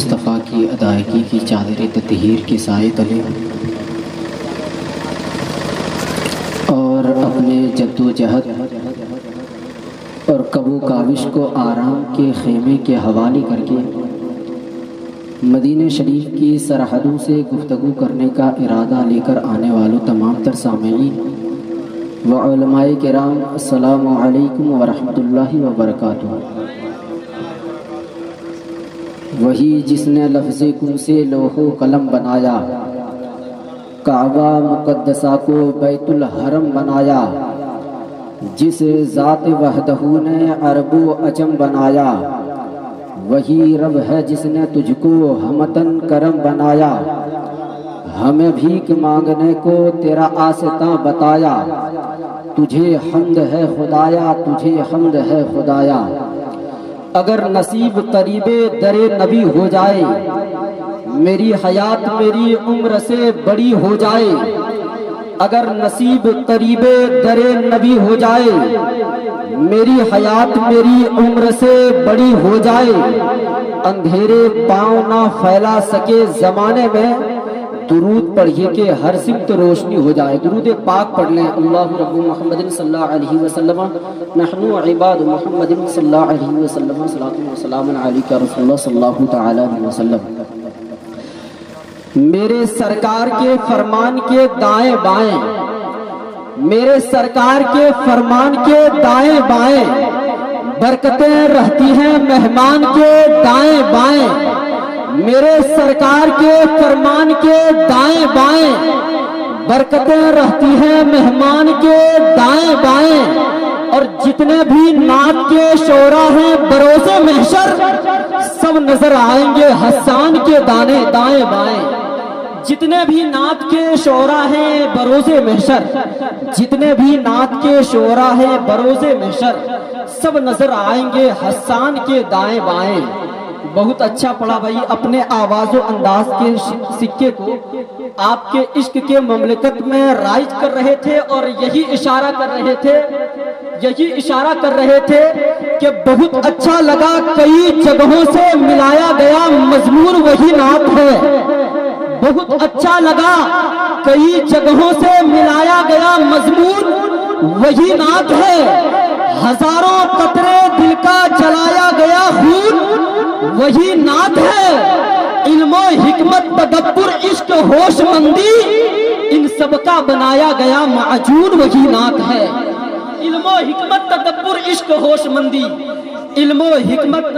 مصطفیٰ کی ادائیگی کی چادر تطہیر کے سائے تلے اور اپنے جد و جہد اور کبو کاوش کو آرام کے خیمے کے حوالے کر کے مدینہ شریف کی سرحدوں سے گفتگو کرنے کا ارادہ لے کر آنے والوں تمام تر سامعین و علماء کرام، السلام علیکم ورحمۃ اللہ وبرکاتہ۔ وہی جس نے لفظ کن سے لوح و قلم بنایا، کعبہ مقدسہ کو بیت الحرم بنایا، جس ذات وحدہ نے عرب و عجم بنایا، وہی رب ہے جس نے تجھ کو ہمتن کرم بنایا، ہمیں بھیک مانگنے کو تیرا آستاں بتایا، تجھے حمد ہے خدایا، تجھے حمد ہے خدایا۔ اگر نصیب قریب در نبی ہو جائے، میری حیات میری عمر سے بڑی ہو جائے، اگر نصیب قریب در نبی ہو جائے، میری حیات میری عمر سے بڑی ہو جائے، اندھیرے پاؤں نہ پھیلا سکے زمانے میں، درود پڑھیے کہ ہر سمت روشنی ہو جائے۔ درود پاک پڑھ لیں۔ اللہ رب محمد صلی اللہ علیہ وسلم، نحن عباد محمد صلی اللہ علیہ وسلم، صلاۃ و سلام علیک رسول اللہ صلی اللہ تعالی علیہ وسلم۔ میرے سرکار کے فرمان کے دائیں بائیں، میرے سرکار کے فرمان کے دائیں بائیں، برکتیں رہتی ہیں مہمان کے دائیں بائیں، میرے سرکار کے فرمان کے دائیں بائیں، برکتیں رہتی ہیں مہمان کے دائیں بائیں، اور جتنے بھی نعت کے شعراء ہیں بروز محشر، سب نظر آئیں گے حسان کے دائیں بائیں۔ جتنے بھی نعت کے شعراء ہیں بروز محشر، جتنے بھی نعت کے شعراء ہیں بروز محشر، سب نظر آئیں گے حسان کے دائیں بائیں۔ بہت اچھا پڑھا بھائی، اپنے آواز و انداز کے سکے کو آپ کے عشق کے مملکت میں رائج کر رہے تھے، اور یہی اشارہ کر رہے تھے کہ بہت اچھا لگا، کئی جگہوں سے ملایا گیا مضمون وہی نعت ہے، بہت اچھا لگا، کئی جگہوں سے ملایا گیا مضمون وہی نعت ہے، ہزاروں قطرے دل کا جلایا گیا خون وہی نعت ہے، علم و حکمت تدبر عشق ہوش مندی، ان سب کا بنایا گیا معجون وہی نعت ہے۔ علم و حکمت تدبر عشق ہوش مندی، علم و حکمت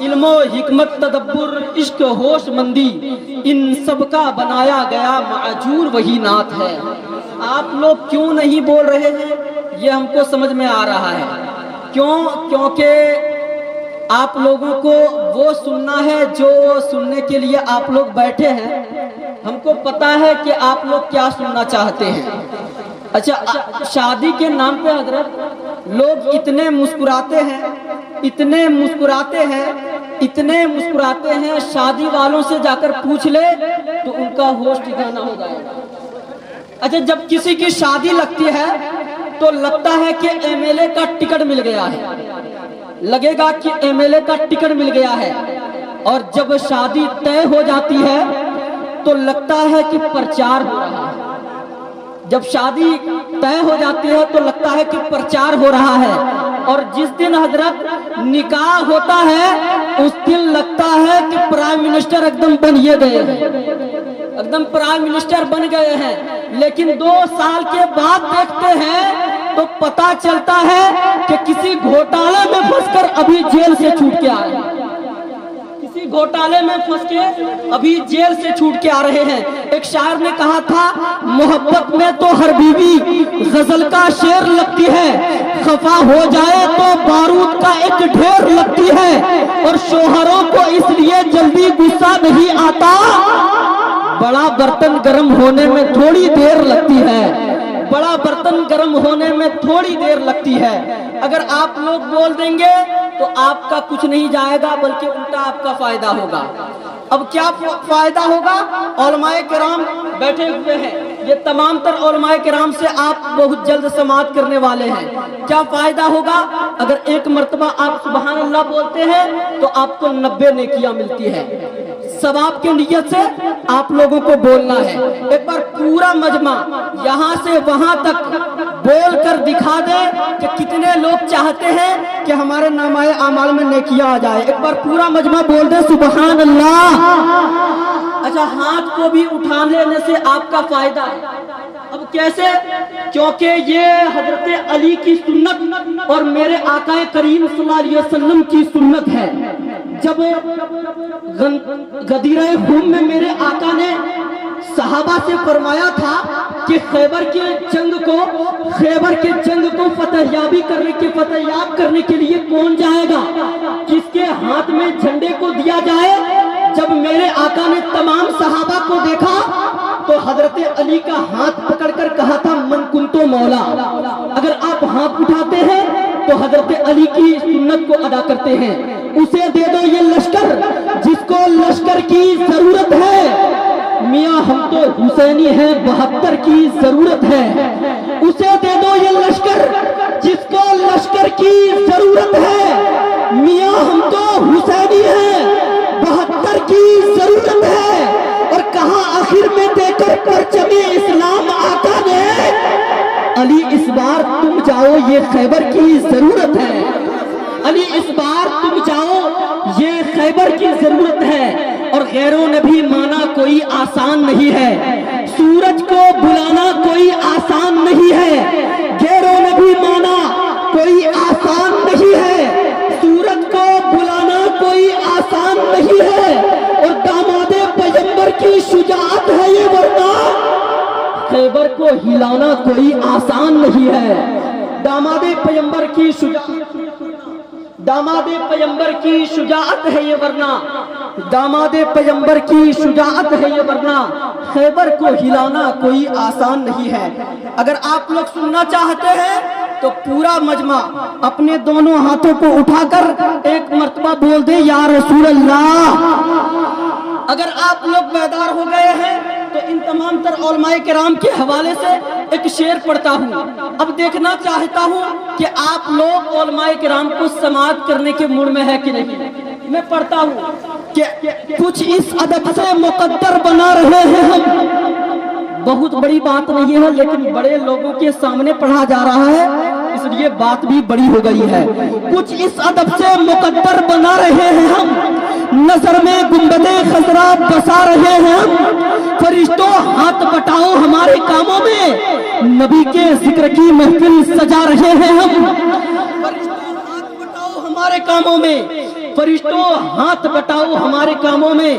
علم و حکمت تدبر عشق ہوش مندی، ان سب کا بنایا گیا معجون وہی نعت ہے۔ آپ لوگ کیوں نہیں بول رہے ہیں یہ ہم کو سمجھ میں آ رہا ہے، کیونکہ آپ لوگوں کو وہ سننا ہے جو سننے کے لیے آپ لوگ بیٹھے ہیں۔ ہم کو پتا ہے کہ آپ لوگ کیا سننا چاہتے ہیں۔ اچھا، شادی کے نام پہ حضرت لوگ اتنے مسکراتے ہیں، اتنے مسکراتے ہیں، اتنے مسکراتے ہیں، شادی والوں سے جا کر پوچھ لے تو ان کا ہوش ٹھکانا ہو جائے گا۔ اچھا، جب کسی کی شادی لگتی ہے تو لگتا ہے کہ ایم ایل اے کا ٹکٹ مل گیا ہے، لگے گا کہ ایم ایل اے کا ٹکٹ مل گیا ہے، اور جب شادی طے ہو جاتی ہے تو لگتا ہے کہ پرچار ہو رہا ہے۔ جب شادی طے ہو جاتی ہے تو لگتا ہے کہ پرچار ہو رہا ہے، اور جس دن حضرت نکاح ہوتا ہے اس دن لگتا ہے کہ پرائم منسٹر ایک دم بنیے گئے ہیں، ایک دم پرائم منسٹر بن گئے ہیں، لیکن 2 سال کے بعد دیکھتے ہیں تو پتا چلتا ہے کہ کسی گھوٹالے میں پھنس کر ابھی جیل سے چھوٹ کے آئے ہیں، کسی گھوٹالے میں پھنس کے ابھی جیل سے چھوٹ کے آ رہے ہیں۔ ایک شاعر نے کہا تھا، محبت میں تو ہر بیوی غزل کا شعر لگتی ہے، خفا ہو جائے تو بارود کا ایک ڈھیر لگتی ہے، اور شوہروں کو اس لیے جلدی غصہ نہیں آتا، بڑا برتن گرم ہونے میں تھوڑی دیر لگتی ہے، بڑا برتن گرم ہونے میں تھوڑی دیر لگتی ہے۔ اگر آپ لوگ بول دیں گے تو آپ کا کچھ نہیں جائے گا، بلکہ الٹا آپ کا فائدہ ہوگا۔ اب کیا فائدہ ہوگا؟ علماء کرام بیٹھے ہوئے ہیں، یہ تمام تر علماء کرام سے آپ بہت جلد سماعت کرنے والے ہیں. کیا فائدہ ہوگا؟ اگر ایک مرتبہ آپ سبحان اللہ بولتے ہیں تو آپ کو 90 نیکیاں ملتی ہے. ثواب کی نیت سے آپ لوگوں کو بولنا ہے. ایک بار پورا مجمع یہاں سے وہاں تک بول کر دکھا دے کہ کتنے لوگ چاہتے ہیں کہ ہمارے نامہ اعمال میں نیکیاں آ جائے. ایک بار پورا مجمع بول دے سبحان اللہ. اچھا، ہاتھ کو بھی اٹھا لینے سے آپ کا فائدہ ہے. اب کیسے؟ کیونکہ یہ حضرت علی کی سنت اور میرے آقا کریم صلی اللہ علیہ وسلم کی سنت ہے. جب غدیرہ خم میں میرے آقا نے صحابہ سے فرمایا تھا کہ خیبر کے جنگ کو فتح یاب کرنے کے لیے کون جائے گا، کس کے ہاتھ میں جھنڈے کو دیا جائے. جب میرے آقا نے تمام صحابہ کو دیکھا تو حضرت علی کا ہاتھ پکڑ کر کہا تھا من کنتو مولا. اگر آپ ہاتھ اٹھاتے ہیں تو حضرت علی کی سنت کو ادا کرتے ہیں. اسے دے دو یہ لشکر جس کو لشکر کی ضرورت ہے. میاں ہم تو حسینی ہیں 72 کی ضرورت ہے. اسے دے دو یہ لشکر جس کو لشکر کی ضرورت ہے. میاں ہم تو حسینی ہیں 72 کی ضرورت ہے. اور کہاں آخر میں دے کر پرچم اسلام آقا نے علی اس بار تم جاؤ یہ خیبر کی ضرورت ہے. علی اس بار تم جاؤ یہ خیبر کی ضرورت ہے. اور غیروں نے بھی مانا کوئی آسان نہیں ہے. سورج کو بلانا کوئی آسان نہیں ہے. غیروں نے بھی مانا کوئی آسان نہیں ہے. سورج کو بلانا کوئی آسان نہیں ہے. اور داماد پیغمبر کی شجاعت ہے یہ، ورنہ خیبر کو ہلانا کوئی آسان نہیں ہے. داماد پیغمبر کی شجاعت ہے یہ، ورنہ داماد پیغمبر کی شجاعت ہے یہ، ورنہ خیبر کو ہلانا کوئی آسان نہیں ہے. اگر آپ لوگ سننا چاہتے ہیں تو پورا مجمع اپنے دونوں ہاتھوں کو اٹھا کر ایک مرتبہ بول دے یا رسول اللہ. اگر آپ لوگ بیدار ہو گئے ہیں تو ان تمام تر علماء کرام کے حوالے سے ایک شعر پڑھتا ہوں. اب دیکھنا چاہتا ہوں کہ آپ لوگ علماء کرام کو سماعت کرنے کے موڈ میں ہے کہ نہیں. میں پڑھتا ہوں کہ کچھ اس ادب سے مقدر بنا رہے ہیں ہم. بہت بڑی بات نہیں ہے لیکن بڑے لوگوں کے سامنے پڑھا جا رہا ہے اس لیے بات بھی بڑی ہو گئی ہے. کچھ اس ادب سے مقدر بنا رہے ہیں ہم. نظر میں گنبد خضرا بسا رہے ہیں ہم. فرشتوں ہاتھ بٹاؤ ہمارے کاموں میں، نبی کے ذکر کی محفل سجا رہے ہیں ہم. فرشتوں ہاتھ بٹاؤ ہمارے کاموں میں، فرشتوں ہاتھ بٹاؤ ہمارے کاموں میں،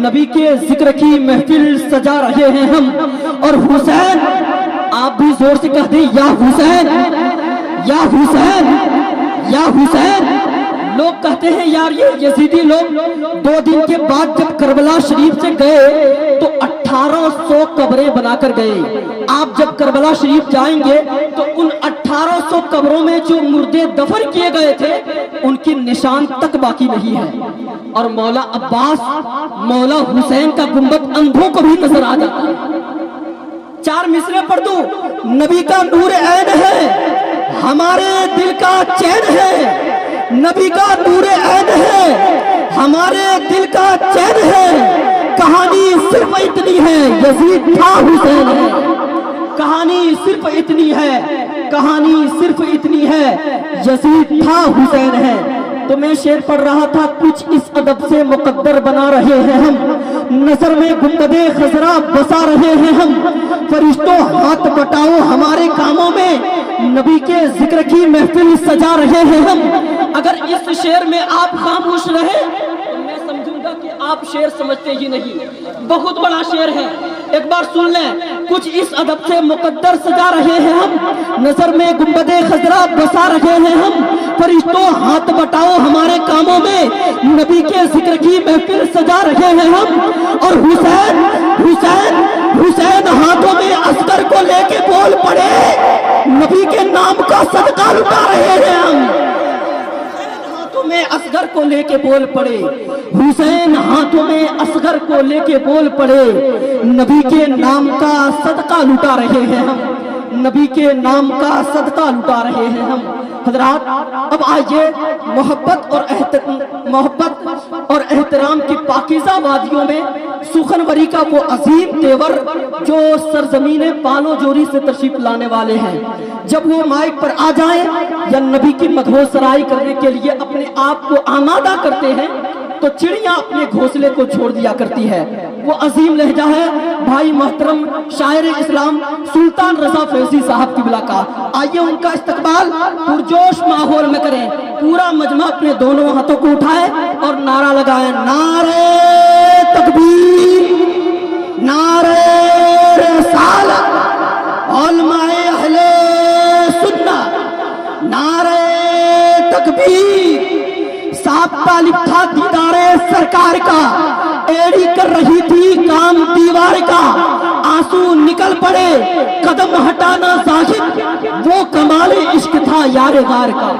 نبی کے ذکر کی محفل سجا رہے ہیں ہم. اور حسین، آپ بھی زور سے کہہ دیں یا حسین یا حسین یا حسین. لوگ کہتے ہیں یار یہ یزیدی لوگ 2 دن کے بعد جب کربلا شریف سے گئے تو 1800 قبریں بنا کر گئے. آپ جب کربلا شریف جائیں گے تو ان 1800 قبروں میں جو مردے دفن کیے گئے تھے ان کی نشان تک باقی نہیں ہے. اور مولا عباس، مولا حسین کا گنبد اندھوں کو بھی نظر آ جاتا ہے. 4 مصرے پڑھ دوں. نبی کا نور عین ہے ہمارے دل کا چین ہے. نبی کا نور عین ہے ہمارے دل کا چین ہے. کہانی صرف اتنی ہے یزید تھا حسین ہے. کہانی صرف اتنی ہے، کہانی صرف اتنی ہے یزید تھا حسین ہے. تو میں شعر پڑھ رہا تھا کچھ اس ادب سے مقدر بنا رہے ہیں ہم. نظر میں گنبد خضرا بسا رہے ہیں ہم. فرشتوں ہاتھ بٹاؤ ہمارے کاموں میں، نبی کے ذکر کی محفل سجا رہے ہیں ہم. اگر اس شعر میں آپ خاموش رہے تو میں سمجھوں گا کہ آپ شعر سمجھتے ہی نہیں. بہت بڑا شعر ہے، ایک بار سن لیں. کچھ اس ادب سے مقدر سجا رہے ہیں ہم. نظر میں گنبد خضرا بسا رہے ہیں ہم. فرشتوں ہاتھ بٹاؤ ہمارے کاموں میں، نبی کے ذکر کی محفل سجا رہے ہیں ہم. اور حسین حسین حسین ہاتھوں میں عسکر کو لے کے بول پڑے، نبی کے نام کا صدقہ لٹا رہے ہیں ہم. ہاتھوں میں عسکر اصغر کو لے کے بول پڑے، حسین ہاتھوں میں اصغر کو لے کے بول پڑے، نبی کے نام کا صدقہ لٹا رہے ہیں ہم، نبی کے نام کا صدقہ لٹا رہے ہیں ہم۔ حضرات اب آئیے محبت اور احترام کی پاکیزہ وادیوں میں سخنوری کا وہ عظیم تیور جو سرزمین پالو جوری سے تشریف لانے والے ہیں، جب وہ مائک پر آ جائیں یا نبی کی مدحو سرائی کرنے کے لیے اپنے آپ کو آمادہ کرتے ہیں تو چڑیاں اپنے گھونسلے کو چھوڑ دیا کرتی ہے۔ وہ عظیم لہجہ ہے بھائی محترم شاعر اسلام سلطان رضا فیضی صاحب کی کا۔ آئیے ان کا استقبال پرجوش ماحول میں کریں، پورا مجمع اپنے دونوں ہاتھوں کو اٹھائے اور نعرہ لگائیں، نعرہ تکبیر، نعرہ رسالت، علماء اہل سنت، نعرہ تکبیر۔ صاحب طالب تھا دیدار سرکار کا، ایڑی کر رہی تھی کام دیوار کا، آنسو نکل پڑے قدم ہٹانا زاہد، وہ کمال عشق تھا یار غار کا۔